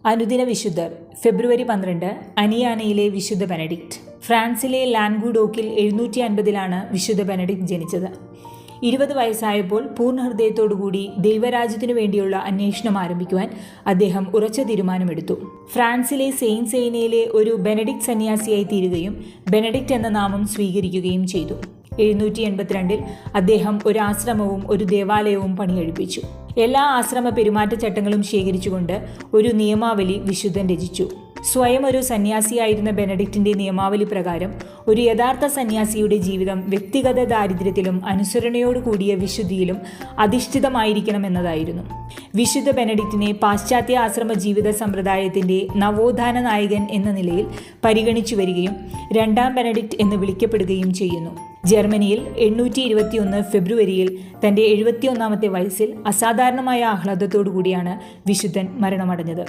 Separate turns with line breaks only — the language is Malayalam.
അനുദിന വിശുദ്ധർ ഫെബ്രുവരി 12 അനിയാനയിലെ വിശുദ്ധ ബെനഡിക്റ്റ്. ഫ്രാൻസിലെ ലാൻഗുഡോക്കിൽ 750 വിശുദ്ധ ബെനഡിക്റ്റ് ജനിച്ചത്. 20 വയസ്സായപ്പോൾ പൂർണ്ണഹൃദയത്തോടുകൂടി ദൈവരാജ്യത്തിനു വേണ്ടിയുള്ള അന്വേഷണം ആരംഭിക്കുവാൻ അദ്ദേഹം ഉറച്ച തീരുമാനമെടുത്തു. ഫ്രാൻസിലെ സെയിന്റ് സെയിനയിലെ ഒരു ബെനഡിക്റ്റ് സന്യാസിയായി തീരുകയും ബെനഡിക്റ്റ് എന്ന നാമം സ്വീകരിക്കുകയും ചെയ്തു. 782 അദ്ദേഹം ഒരു ആശ്രമവും ഒരു ദേവാലയവും പണിയെഴുപ്പിച്ചു. എല്ലാ ആശ്രമ പെരുമാറ്റച്ചട്ടങ്ങളും ശേഖരിച്ചുകൊണ്ട് ഒരു നിയമാവലി വിശുദ്ധൻ രചിച്ചു. സ്വയം ഒരു സന്യാസിയായിരുന്ന ബെനഡിക്റ്റിന്റെ നിയമാവലി പ്രകാരം ഒരു യഥാർത്ഥ സന്യാസിയുടെ ജീവിതം വ്യക്തിഗത ദാരിദ്ര്യത്തിലും അനുസരണയോടു കൂടിയ വിശുദ്ധിയിലും അധിഷ്ഠിതമായിരിക്കണമെന്നതായിരുന്നു. വിശുദ്ധ ബെനഡിക്റ്റിനെ പാശ്ചാത്യ ആശ്രമ ജീവിത സമ്പ്രദായത്തിന്റെ നവോത്ഥാന നായകൻ എന്ന നിലയിൽ പരിഗണിച്ചു വരികയും രണ്ടാം ബെനഡിക്റ്റ് എന്ന് വിളിക്കപ്പെടുകയും ചെയ്യുന്നു. ജർമ്മനിയിൽ 821 ഫെബ്രുവരിയിൽ തന്റെ 71ാമത്തെ വയസ്സിൽ അസാധാരണമായ ആഹ്ലാദത്തോടു കൂടിയാണ് വിശുദ്ധൻ മരണമടഞ്ഞത്.